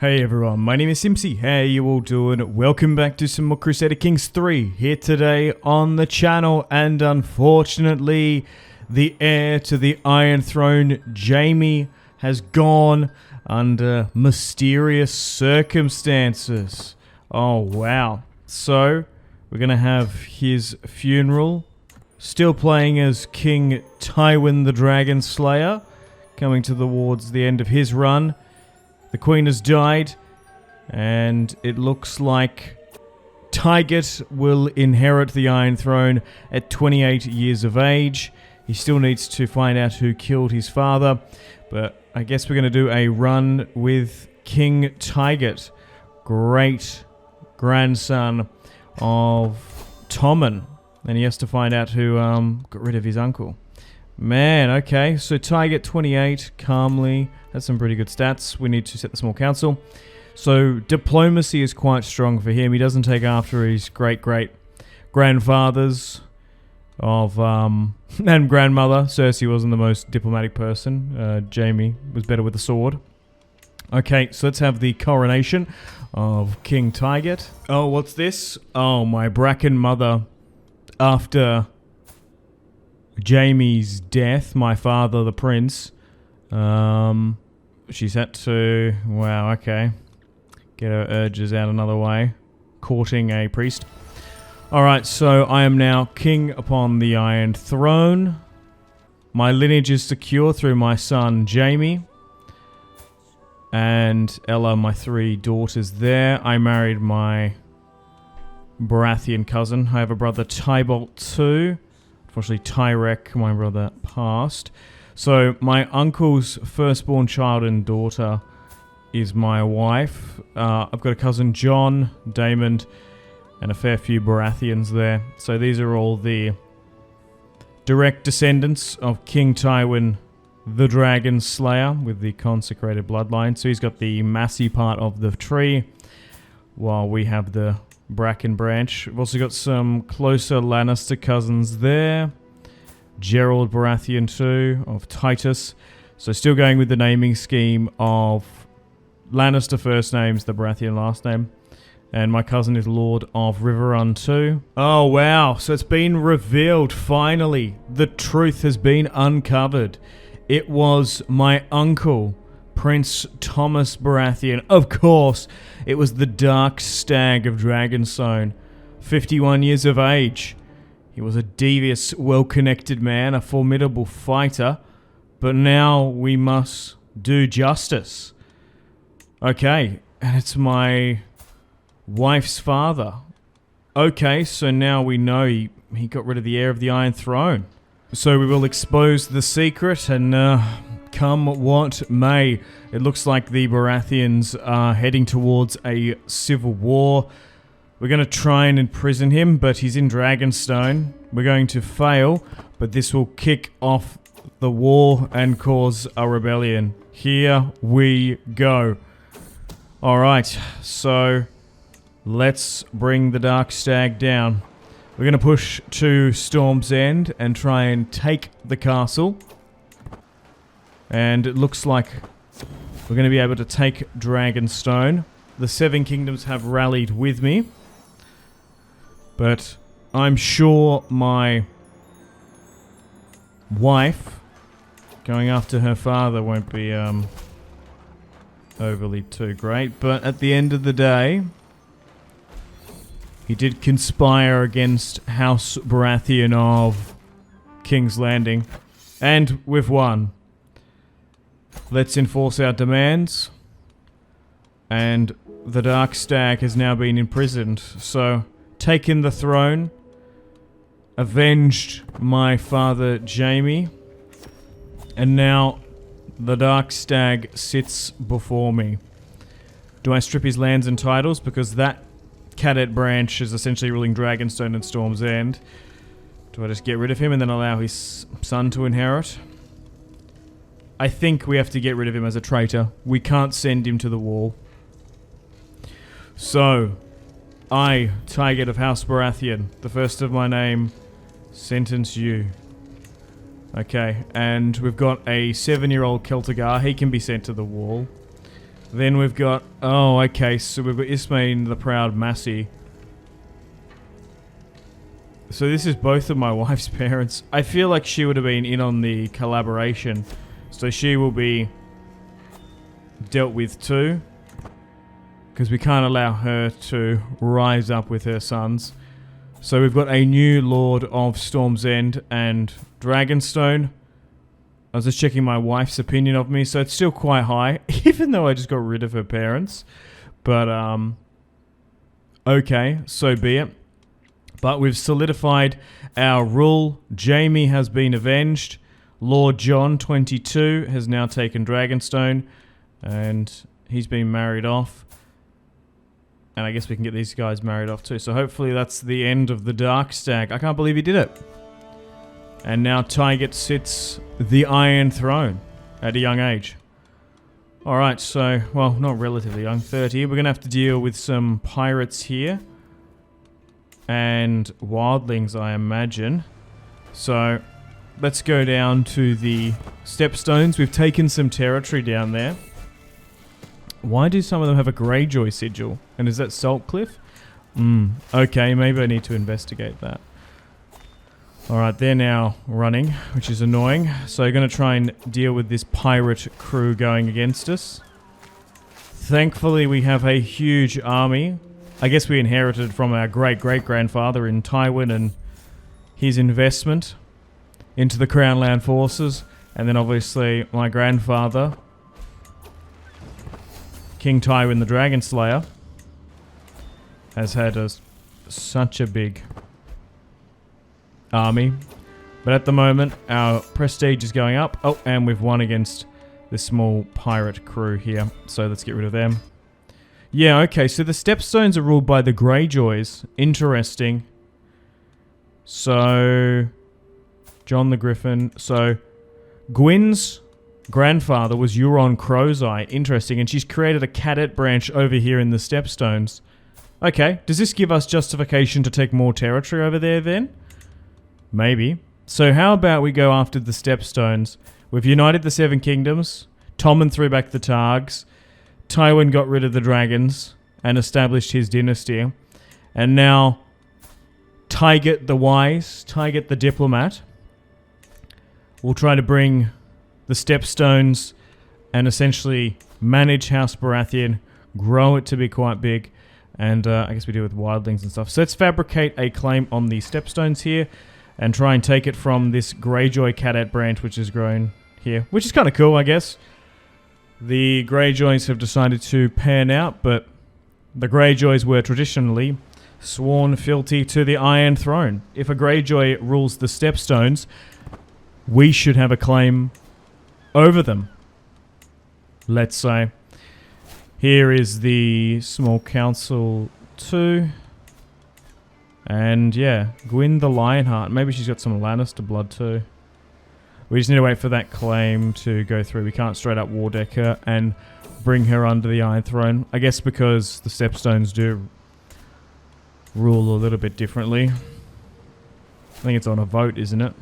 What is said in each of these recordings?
Hey everyone, my name is Simpzy. How you all doing? Welcome back to some more Crusader Kings 3 here today on the channel, and unfortunately the heir to the Iron Throne, Jaime, has gone under mysterious circumstances. Oh wow. So we're gonna have his funeral, still playing as King Tywin the Dragon Slayer, coming towards the end of his run. The Queen has died, and it looks like Tygett will inherit the Iron Throne at 28 years of age. He still needs to find out who killed his father, but I guess we're going to do a run with King Tygett, great grandson of Tommen, and he has to find out who got rid of his uncle. Man, okay, so Tygett 28, calmly, has some pretty good stats. We need to set the small council. So diplomacy is quite strong for him. He doesn't take after his great-great-grandfathers of, and grandmother. Cersei wasn't the most diplomatic person. Jaime was better with the sword. Okay, so let's have the coronation of King Tygett. Oh, what's this? Oh, my Bracken mother, after Jaime's death, my father, the prince, she's had to, wow, okay, get her urges out another way, courting a priest. Alright, so I am now king upon the Iron Throne. My lineage is secure through my son, Jaime, and Ella, my 3 daughters there. I married my Baratheon cousin. I have a brother, Tybalt, too. Unfortunately, Tyrek, my brother, passed. So my uncle's firstborn child and daughter is my wife. I've got a cousin, John, Daemon, and a fair few Baratheons there. So these are all the direct descendants of King Tywin the Dragon Slayer with the consecrated bloodline. So he's got the massy part of the tree, while we have the Bracken branch. We've also got some closer Lannister cousins there. Gerald Baratheon too, of Titus. So still going with the naming scheme of Lannister first names, the Baratheon last name. And my cousin is Lord of Riverrun too. Oh wow, so it's been revealed finally. The truth has been uncovered. It was my uncle, Prince Thomas Baratheon. Of course, it was the Dark Stag of Dragonstone, 51 years of age. He was a devious, well-connected man, a formidable fighter, but now we must do justice. Okay, and it's my wife's father. Okay, so now we know he got rid of the heir of the Iron Throne. So we will expose the secret, and come what may, it looks like the Baratheons are heading towards a civil war. We're going to try and imprison him, but he's in Dragonstone. We're going to fail, but this will kick off the war and cause a rebellion. Here we go. Alright, so let's bring the Dark Stag down. We're going to push to Storm's End and try and take the castle. And it looks like we're going to be able to take Dragonstone. The 7 Kingdoms have rallied with me, but I'm sure my wife going after her father won't be overly too great. But at the end of the day, he did conspire against House Baratheon of King's Landing, and we've won. Let's enforce our demands, and the Dark Stag has now been imprisoned. So, taken the throne, avenged my father Jaime, and now the Dark Stag sits before me. Do I strip his lands and titles, because that cadet branch is essentially ruling Dragonstone and Storm's End? Do I just get rid of him and then allow his son to inherit? I think we have to get rid of him as a traitor. We can't send him to the wall. So, I, Tygett of House Baratheon, the first of my name, sentence you. Okay, and we've got a 7-year-old Celtigar. He can be sent to the wall. Then we've got... Oh, okay. So we've got Ismain the Proud Massey. So this is both of my wife's parents. I feel like she would have been in on the collaboration. So she will be dealt with too. Because we can't allow her to rise up with her sons. So we've got a new Lord of Storm's End and Dragonstone. I was just checking my wife's opinion of me, so it's still quite high, even though I just got rid of her parents. But, okay, so be it. But we've solidified our rule. Jaime has been avenged. Lord John, 22, has now taken Dragonstone, and he's been married off. And I guess we can get these guys married off too. So hopefully that's the end of the Dark Stag. I can't believe he did it. And now Tygett sits the Iron Throne at a young age. Alright, so, well, not relatively young, 30. We're going to have to deal with some pirates here. And wildlings, I imagine. So, let's go down to the Stepstones. We've taken some territory down there. Why do some of them have a Greyjoy sigil? And is that Saltcliffe? Okay, maybe I need to investigate that. Alright, they're now running, which is annoying. So I'm going to try and deal with this pirate crew going against us. Thankfully, we have a huge army. I guess we inherited from our great-great-grandfather in Tywin and his investment into the Crown Land forces. And then obviously my grandfather, King Tywin the Dragon Slayer, has had such a big army. But at the moment, our prestige is going up. Oh, and we've won against this small pirate crew here. So let's get rid of them. Yeah, okay, so the Stepstones are ruled by the Greyjoys. Interesting. So, John the Griffin. So, Gwyn's grandfather was Euron Crowseye. Interesting, and she's created a cadet branch over here in the Stepstones. Okay, does this give us justification to take more territory over there then? Maybe. So how about we go after the Stepstones? We've united the Seven Kingdoms. Tommen threw back the Targs. Tywin got rid of the dragons and established his dynasty. And now Tygett the Wise, Tygett the Diplomat, will try to bring the Stepstones and essentially manage House Baratheon, grow it to be quite big, and I guess we deal with wildlings and stuff. So let's fabricate a claim on the Stepstones here and try and take it from this Greyjoy cadet branch which has grown here, which is kind of cool, I guess. The Greyjoys have decided to pan out, but the Greyjoys were traditionally sworn fealty to the Iron Throne. If a Greyjoy rules the Stepstones, we should have a claim over them, let's say. Here is the small council too. And yeah, Gwyn the Lionheart. Maybe she's got some Lannister blood too. We just need to wait for that claim to go through. We can't straight up war deck her and bring her under the Iron Throne. I guess because the Stepstones do rule a little bit differently. I think it's on a vote, isn't it?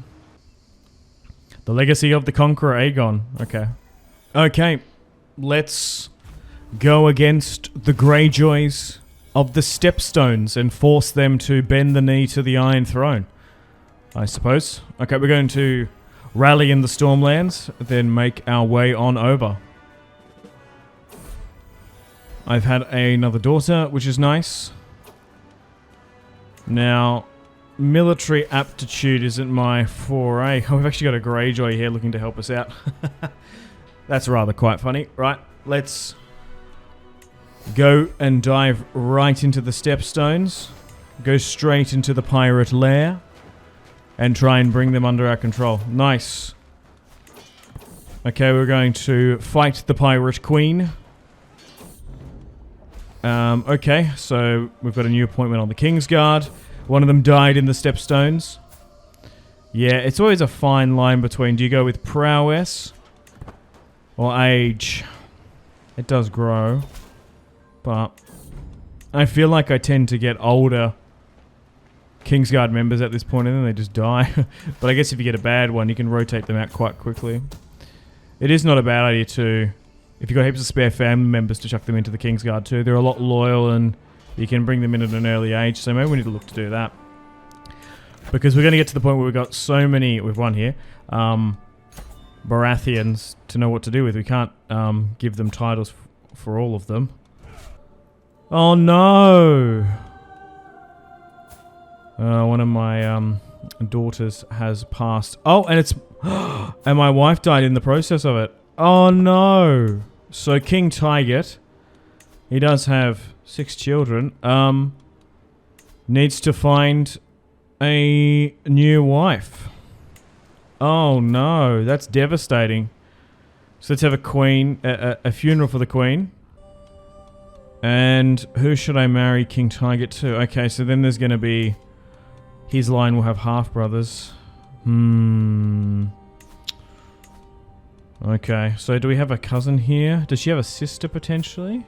The legacy of the Conqueror Aegon. Okay. Okay. Let's go against the Greyjoys of the Stepstones and force them to bend the knee to the Iron Throne, I suppose. Okay, we're going to rally in the Stormlands, then make our way on over. I've had another daughter, which is nice. Now, military aptitude isn't my foray. Oh, we've actually got a Greyjoy here looking to help us out. That's rather quite funny. Right, let's go and dive right into the Stepstones. Go straight into the pirate lair. And try and bring them under our control. Nice. Okay, we're going to fight the Pirate Queen. Okay, so we've got a new appointment on the Kingsguard. One of them died in the Stepstones. Yeah, it's always a fine line between, do you go with prowess or age? It does grow, but I feel like I tend to get older Kingsguard members at this point and then they just die. But I guess if you get a bad one, you can rotate them out quite quickly. It is not a bad idea to if you've got heaps of spare family members, to chuck them into the Kingsguard too. They're a lot loyal and you can bring them in at an early age, so maybe we need to look to do that. Because we're going to get to the point where we've got so many, we've won here, Baratheons to know what to do with. We can't give them titles for all of them. Oh no! One of my daughters has passed. Oh, and it's... and my wife died in the process of it. Oh no! So King Tygett, he does have 6 children, needs to find a new wife. Oh no, that's devastating. So let's have a queen, a funeral for the queen. And who should I marry King Tygett to? Okay, so then there's going to be... his line will have half-brothers. Okay, so do we have a cousin here? Does she have a sister, potentially?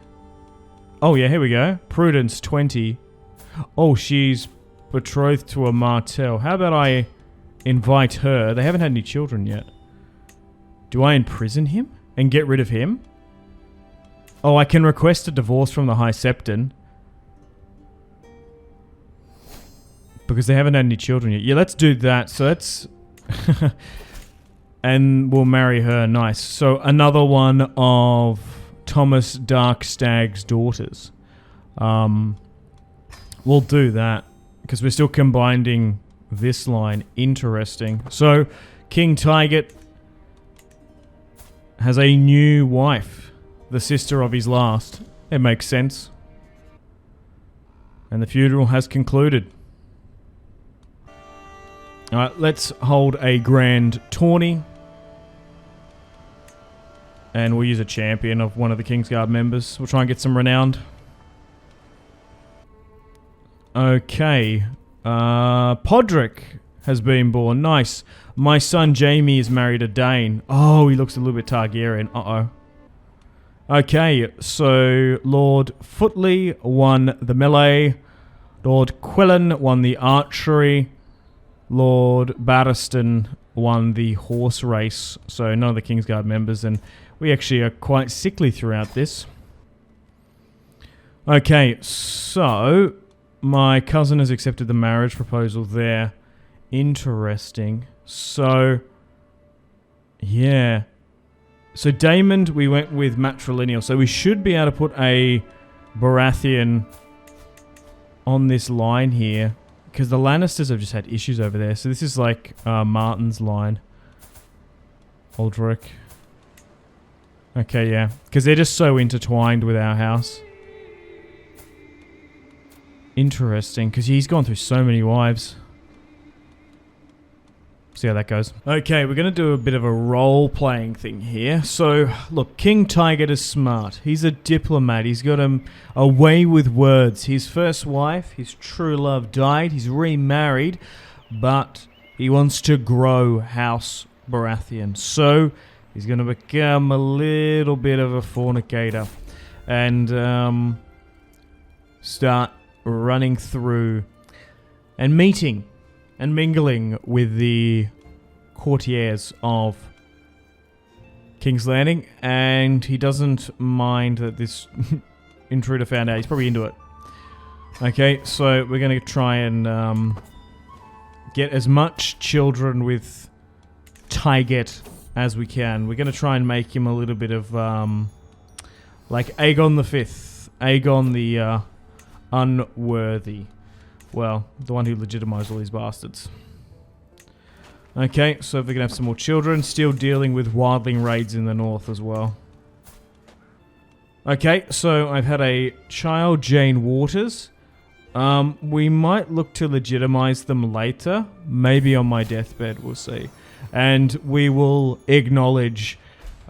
Oh yeah, here we go. Prudence, 20. Oh, she's betrothed to a Martell. How about I invite her? They haven't had any children yet. Do I imprison him and get rid of him? Oh, I can request a divorce from the High Septon. Because they haven't had any children yet. Yeah, let's do that. So let's... and we'll marry her. Nice. So another one of Thomas Dark Stag's daughters. We'll do that. Because we're still combining this line. Interesting. So, King Tygett has a new wife. The sister of his last. It makes sense. And the funeral has concluded. Alright, let's hold a grand tourney. And we'll use a champion of one of the Kingsguard members. We'll try and get some renowned. Okay. Podrick has been born. Nice. My son Jamie is married a Dane. Oh, he looks a little bit Targaryen. Uh-oh. Okay, so Lord Footley won the melee. Lord Quillen won the archery. Lord Baratheon won the horse race. So none of the Kingsguard members, and we actually are quite sickly throughout this. Okay, so my cousin has accepted the marriage proposal there. Interesting. So, yeah. So Daemon, we went with matrilineal. So we should be able to put a Baratheon on this line here. Because the Lannisters have just had issues over there. So this is like Martin's line. Aldrich. Okay, yeah. Because they're just so intertwined with our house. Interesting. Because he's gone through so many wives. See how that goes. Okay, we're going to do a bit of a role-playing thing here. So, look, King Tygett is smart. He's a diplomat. He's got a way with words. His first wife, his true love, died. He's remarried, but he wants to grow House Baratheon. So, he's going to become a little bit of a fornicator and start running through and meeting and mingling with the courtiers of King's Landing, and he doesn't mind that this intruder found out. He's probably into it. Okay, so we're going to try and get as much children with Tygett as we can. We're going to try and make him a little bit of like Aegon the Fifth, Aegon the Unworthy. Well, the one who legitimized all these bastards. Okay, so if we can have some more children, still dealing with wildling raids in the north as well. Okay, so I've had a child, Jane Waters. We might look to legitimize them later. Maybe on my deathbed, we'll see. And we will acknowledge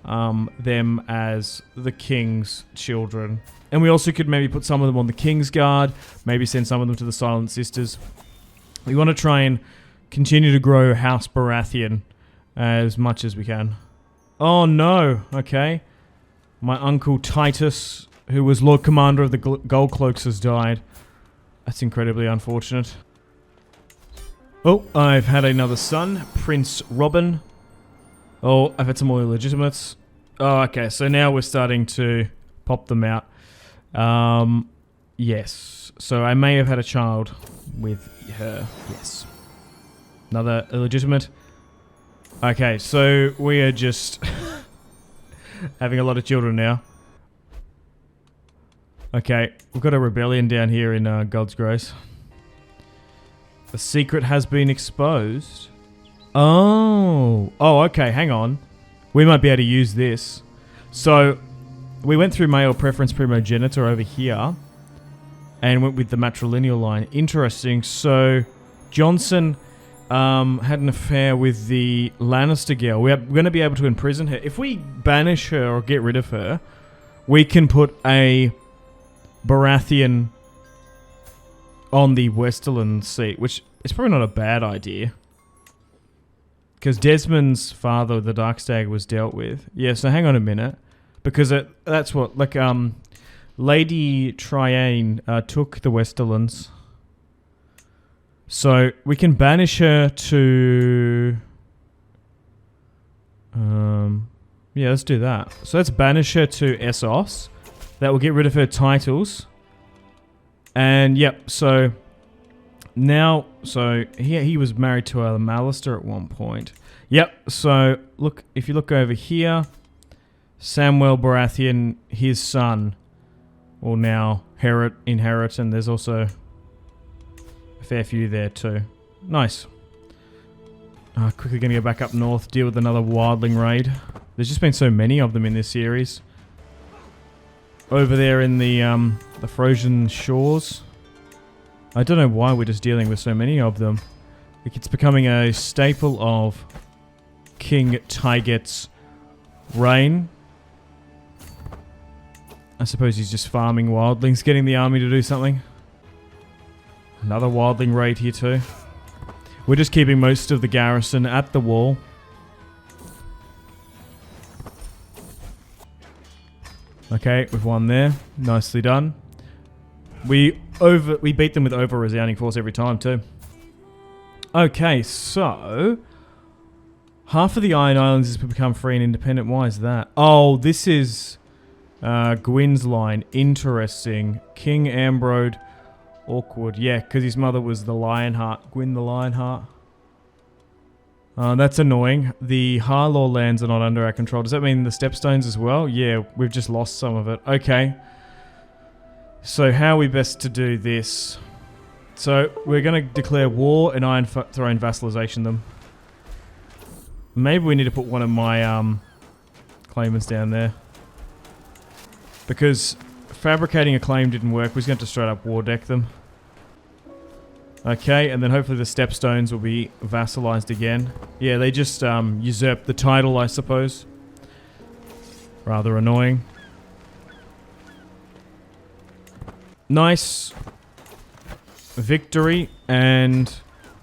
them as the king's children. And we also could maybe put some of them on the Kingsguard, maybe send some of them to the Silent Sisters. We want to try and continue to grow House Baratheon as much as we can. Oh no, okay. My uncle Titus, who was Lord Commander of the Gold Cloaks, has died. That's incredibly unfortunate. Oh, I've had another son, Prince Robin. Oh, I've had some more illegitimates. Oh, okay. So now we're starting to pop them out. Yes. So I may have had a child with her. Yes. Another illegitimate. Okay, so we are just having a lot of children now. Okay, we've got a rebellion down here in God's Grace. The secret has been exposed. Oh, okay, hang on. We might be able to use this. So, we went through male preference primogenitor over here. And went with the matrilineal line. Interesting. So, Johnson had an affair with the Lannister girl. We're going to be able to imprison her. If we banish her or get rid of her, we can put a Baratheon on the Westerland seat, which is probably not a bad idea. Because Desmond's father, the Dark Stag, was dealt with. Yeah, so hang on a minute. Because that's what, like, Lady Triane took the Westerlands. So we can banish her to... yeah, let's do that. So let's banish her to Essos. That will get rid of her titles. And yep, so now, so he was married to a Lannister at one point. Yep, so look, if you look over here, Samuel Baratheon, his son, will now inherit, and there's also a fair few there too. Nice. Quickly going to go back up north, deal with another wildling raid. There's just been so many of them in this series. Over there in the frozen shores. I don't know why we're just dealing with so many of them. It's becoming a staple of King Tygett's reign. I suppose he's just farming wildlings, getting the army to do something. Another wildling raid here too. We're just keeping most of the garrison at the wall. Okay, we've won there. Nicely done. We beat them with over resounding force every time too. Okay, so half of the Iron Islands has become free and independent. Why is that? Oh, this is Gwyn's line. Interesting. King Ambrose. Awkward. Yeah, because his mother was the Lionheart. Gwyn the Lionheart. That's annoying. The Harlaw lands are not under our control. Does that mean the Stepstones as well? Yeah, we've just lost some of it. Okay. So how are we best to do this? So we're going to declare war and Iron Throne vassalization them. Maybe we need to put one of my claimants down there. Because fabricating a claim didn't work. We're just going to straight up war deck them. Okay, and then hopefully the Stepstones will be vassalized again. Yeah, they just usurped the title, I suppose. Rather annoying. Nice victory, and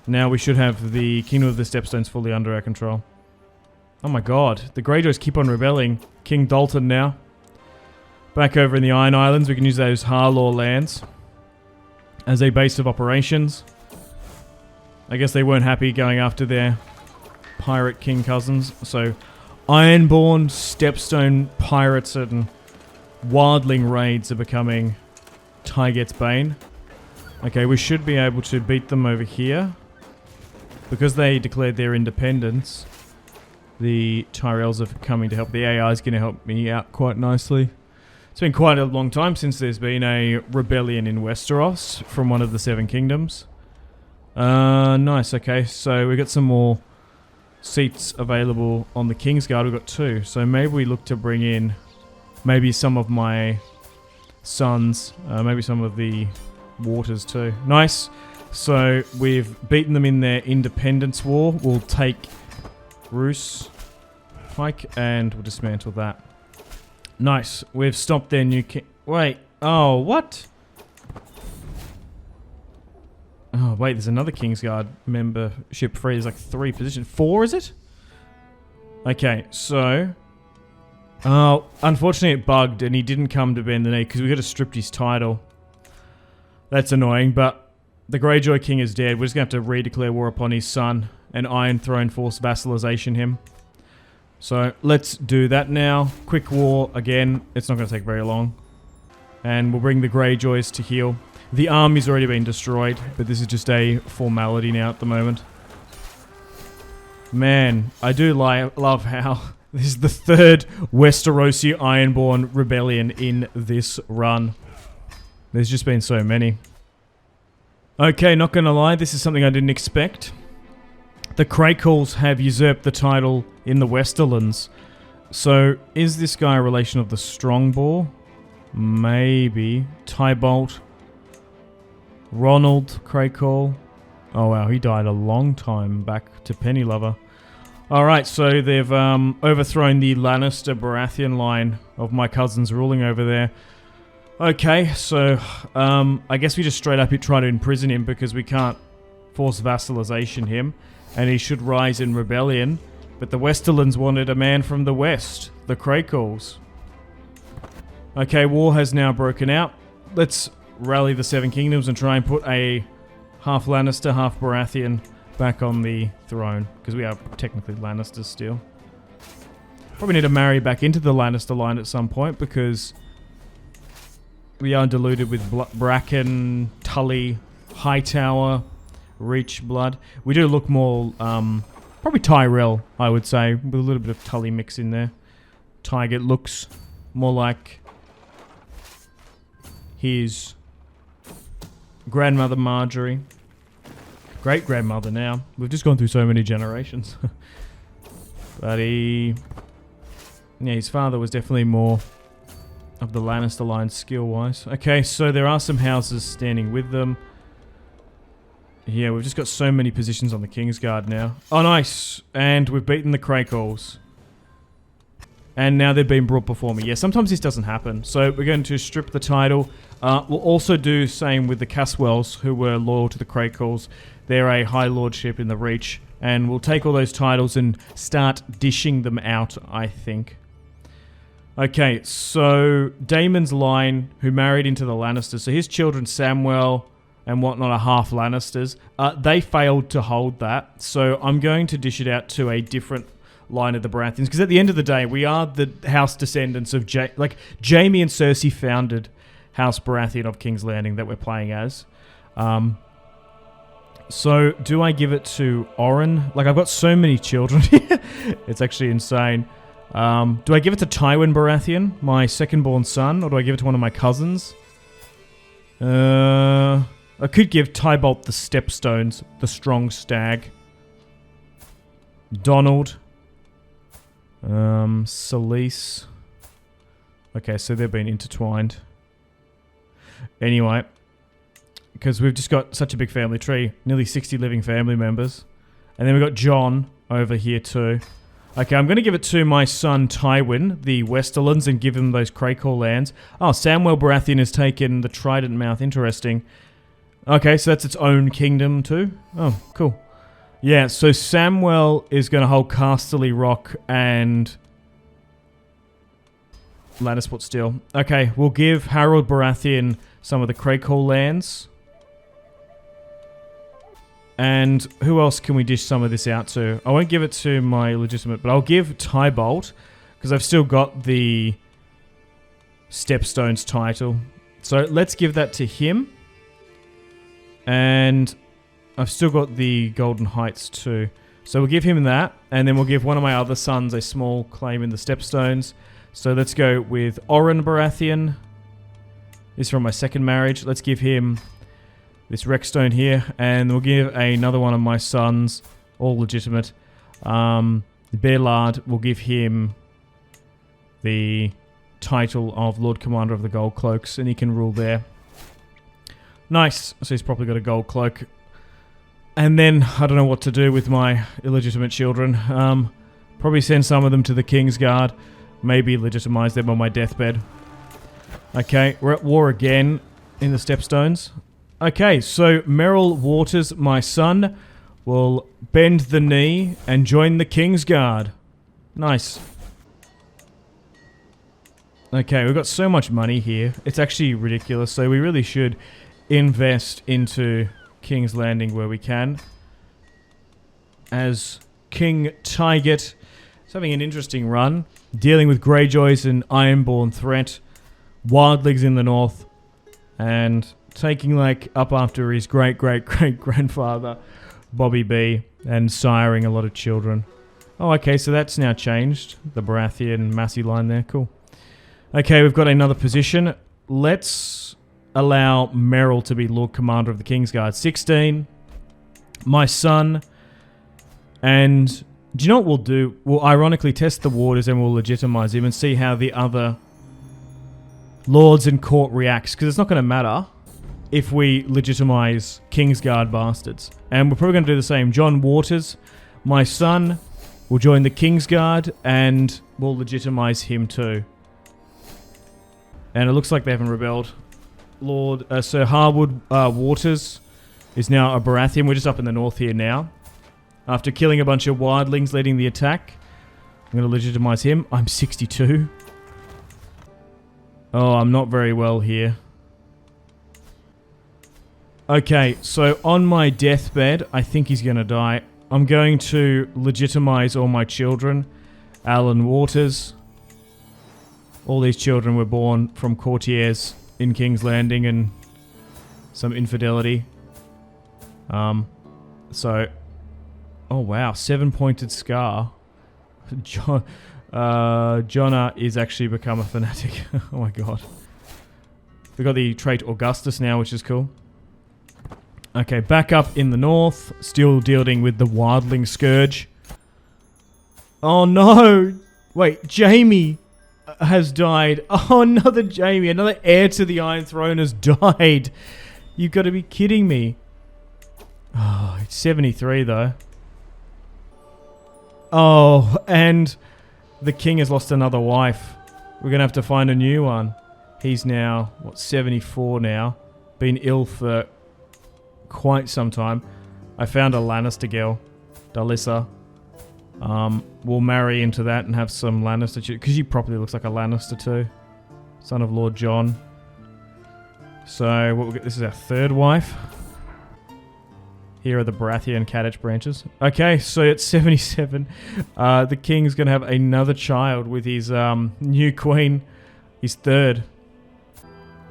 now we should have the Kingdom of the Stepstones fully under our control. Oh my god, the Greyjoys keep on rebelling. King Dalton now. Back over in the Iron Islands, we can use those Harlaw lands as a base of operations. I guess they weren't happy going after their pirate king cousins, so Ironborn, Stepstone, pirates, and wildling raids are becoming Tygett's bane. Okay, we should be able to beat them over here. Because they declared their independence, the Tyrells are coming to help. The AI is going to help me out quite nicely. It's been quite a long time since there's been a rebellion in Westeros from one of the Seven Kingdoms. Nice, okay. So we've got some more seats available on the Kingsguard. We've got 2. So maybe we look to bring in maybe some of my sons, maybe some of the waters too. Nice. So we've beaten them in their independence war. We'll take Roose Pike and we'll dismantle that. Nice. We've stopped their new king. Wait. Oh, what? Oh, wait. There's another Kingsguard membership free. There's like 3 positions. 4, is it? Okay, so... Oh, unfortunately it bugged and he didn't come to bend the knee because we could have stripped his title. That's annoying, but the Greyjoy King is dead. We're just going to have to redeclare war upon his son and Iron Throne force vassalization him. So let's do that now. Quick war again. It's not going to take very long. And we'll bring the Greyjoys to heal. The army's already been destroyed, but this is just a formality now at the moment. Man, I do love how this is the third Westerosi Ironborn rebellion in this run. There's just been so many. Okay, not gonna lie, this is something I didn't expect. The Crakels have usurped the title in the Westerlands. So, is this guy a relation of the Strongbow? Maybe. Tygett. Ronald Crakel. Oh wow, he died a long time back to Pennylover. Alright, so they've overthrown the Lannister Baratheon line of my cousins ruling over there. Okay, so I guess we just straight up try to imprison him because we can't force vassalization him. And he should rise in rebellion. But the Westerlands wanted a man from the west, the Crakels. Okay, war has now broken out. Let's rally the Seven Kingdoms and try and put a half Lannister, half Baratheon back on the throne. Because we are technically Lannisters still. Probably need to marry back into the Lannister line at some point because we are diluted with Bracken, Tully, Hightower, Reach blood. We do look more, probably Tyrell, I would say, with a little bit of Tully mix in there. Tygett looks more like his grandmother Marjorie. Great-grandmother now. We've just gone through so many generations. But yeah, his father was definitely more of the Lannister line skill-wise. Okay, so there are some houses standing with them. Yeah, we've just got so many positions on the Kingsguard now. Oh, nice! And we've beaten the Crakels. And now they've been brought before me. Yeah, sometimes this doesn't happen. So we're going to strip the title. We'll also do same with the Caswells, who were loyal to the Crakels. They're a high lordship in the Reach. And we'll take all those titles and start dishing them out, I think. Okay, so Daemon's line, who married into the Lannisters. So his children, Samwell and whatnot, are half Lannisters. They failed to hold that. So I'm going to dish it out to a different line of the Baratheons. Because at the end of the day, we are the house descendants of... Jaime and Cersei founded House Baratheon of King's Landing that we're playing as. So do I give it to Oren? Like, I've got so many children here. It's actually insane. Do I give it to Tywin Baratheon, my second-born son, or do I give it to one of my cousins? I could give Tybalt the Stepstones, the Strong Stag. Donald. Selyse. Okay, so they've been intertwined. Anyway, because we've just got such a big family tree. Nearly 60 living family members. And then we've got John over here too. Okay, I'm going to give it to my son Tywin, the Westerlands, and give him those Crakell lands. Oh, Samwell Baratheon has taken the Trident Mouth. Interesting. Okay, so that's its own kingdom too. Oh, cool. Yeah, so Samwell is going to hold Casterly Rock and Lannisport still. Okay, we'll give Harold Baratheon some of the Crakell lands. And who else can we dish some of this out to? I won't give it to my legitimate, but I'll give Tybalt, because I've still got the Stepstones title. So let's give that to him. And I've still got the Golden Heights too. So we'll give him that, and then we'll give one of my other sons a small claim in the Stepstones. So let's go with Oren Baratheon. This is from my second marriage. Let's give him this Rexstone here, and we'll give another one of my sons, all legitimate. Bearlard, we'll give him the title of Lord Commander of the Gold Cloaks, and he can rule there. Nice. So he's probably got a gold cloak. And then, I don't know what to do with my illegitimate children. Probably send some of them to the Kingsguard. Maybe legitimize them on my deathbed. Okay, we're at war again in the Stepstones. Okay, so Merrill Waters, my son, will bend the knee and join the Kingsguard. Nice. Okay, we've got so much money here. It's actually ridiculous, so we really should invest into King's Landing where we can. As King Tygett It's having an interesting run. Dealing with Greyjoys and Ironborn threat. Wildlings in the north. And taking like up after his great-great-great-grandfather, Bobby B. And siring a lot of children. Oh, okay, so that's now changed. The Baratheon Massey line there. Cool. Okay, we've got another position. Let's allow Merrill to be Lord Commander of the Kingsguard. 16. My son. And do you know what we'll do? We'll ironically test the waters and we'll legitimize him and see how the other lords and court reacts. Because it's not going to matter if we legitimize Kingsguard bastards. And we're probably going to do the same. John Waters, my son, will join the Kingsguard and we'll legitimize him too. And it looks like they haven't rebelled. Sir Harwood Waters is now a Baratheon. We're just up in the north here now. After killing a bunch of wildlings leading the attack, I'm going to legitimize him. I'm 62. Oh, I'm not very well here. Okay, so on my deathbed, I think he's going to die. I'm going to legitimize all my children. Alan Waters. All these children were born from courtiers in King's Landing and some infidelity. Oh wow, 7-pointed scar. Jonna is actually become a fanatic. Oh my god. We've got the trait Augustus now, which is cool. Okay, back up in the north. Still dealing with the wildling scourge. Oh no! Wait, Jaime has died. Oh, another Jaime. Another heir to the Iron Throne has died. You've got to be kidding me. Oh, it's 73 though. Oh, and the king has lost another wife. We're going to have to find a new one. He's now, what, 74 now. Been ill for quite some time. I found a Lannister girl, Dalissa. We'll marry into that and have some Lannister... Because she properly looks like a Lannister too. Son of Lord John. So, what we'll get, this is our third wife. Here are the Baratheon Kadich branches. Okay, so at 77, the king's going to have another child with his new queen. His third.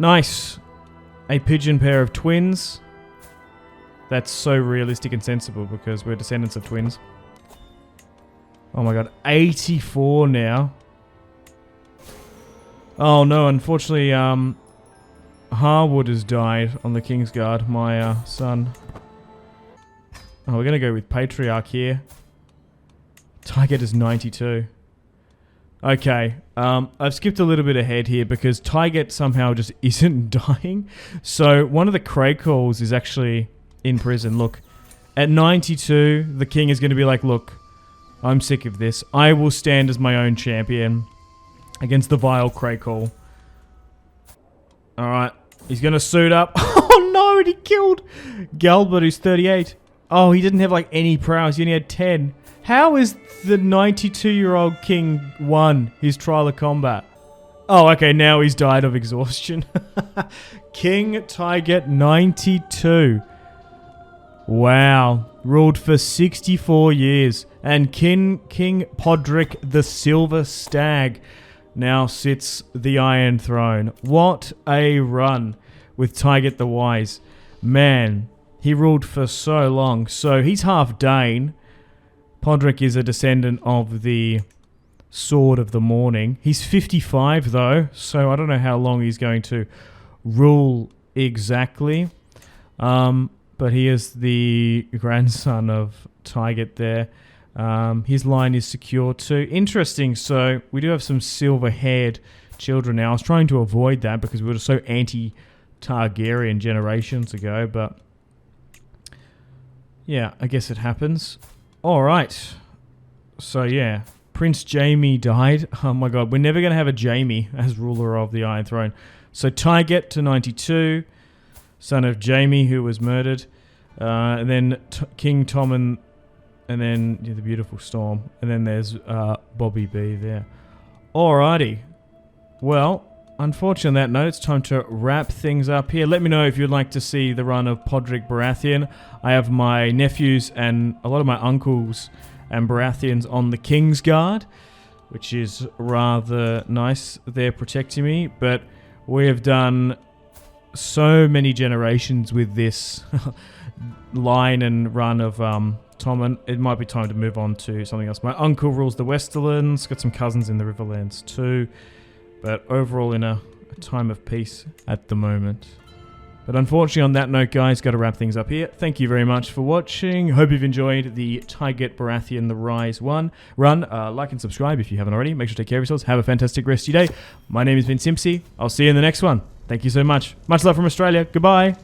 Nice. A pigeon pair of twins. That's so realistic and sensible because we're descendants of twins. Oh my god, 84 now. Oh no, unfortunately, Harwood has died on the Kingsguard, my son. Oh, we're going to go with Patriarch here. Tygett is 92. Okay, I've skipped a little bit ahead here because Tygett somehow just isn't dying. So, one of the Craycalls is actually in prison. Look, at 92, the king is going to be like, look, I'm sick of this. I will stand as my own champion against the vile Craycall. Alright, he's going to suit up. Oh no, and he killed Galbert, who's 38. Oh, he didn't have like any prowess. He only had 10. How is the 92-year-old king won his trial of combat? Oh, okay, now he's died of exhaustion. King Tygett, 92. Wow. Ruled for 64 years. And King Podrick the Silver Stag now sits the Iron Throne. What a run with Tygett the Wise. Man, he ruled for so long. So he's half Dane. Podrick is a descendant of the Sword of the Morning. He's 55 though, so I don't know how long he's going to rule exactly. But he is the grandson of Tygett there. His line is secure too. Interesting, so we do have some silver-haired children now. I was trying to avoid that because we were so anti-Targaryen generations ago, but yeah, I guess it happens. Alright, so yeah, Prince Jaime died. Oh my god, we're never going to have a Jaime as ruler of the Iron Throne. So Tygett to 92, son of Jaime who was murdered, and then King Tommen, and then the beautiful Storm, and then there's Bobby B there. Alrighty, well, unfortunately on that note, it's time to wrap things up here. Let me know if you'd like to see the run of Podrick Baratheon. I have my nephews and a lot of my uncles and Baratheon's on the King's Guard, which is rather nice. They're protecting me, but we have done so many generations with this line and run of Tommen. It might be time to move on to something else. My uncle rules the Westerlands, got some cousins in the Riverlands too, but overall in a time of peace at the moment. But unfortunately, on that note, guys, got to wrap things up here. Thank you very much for watching. Hope you've enjoyed the Tygett Baratheon The Rise run. Like and subscribe if you haven't already. Make sure to take care of yourselves. Have a fantastic rest of your day. My name has been Simpzy. I'll see you in the next one. Thank you so much. Much love from Australia. Goodbye.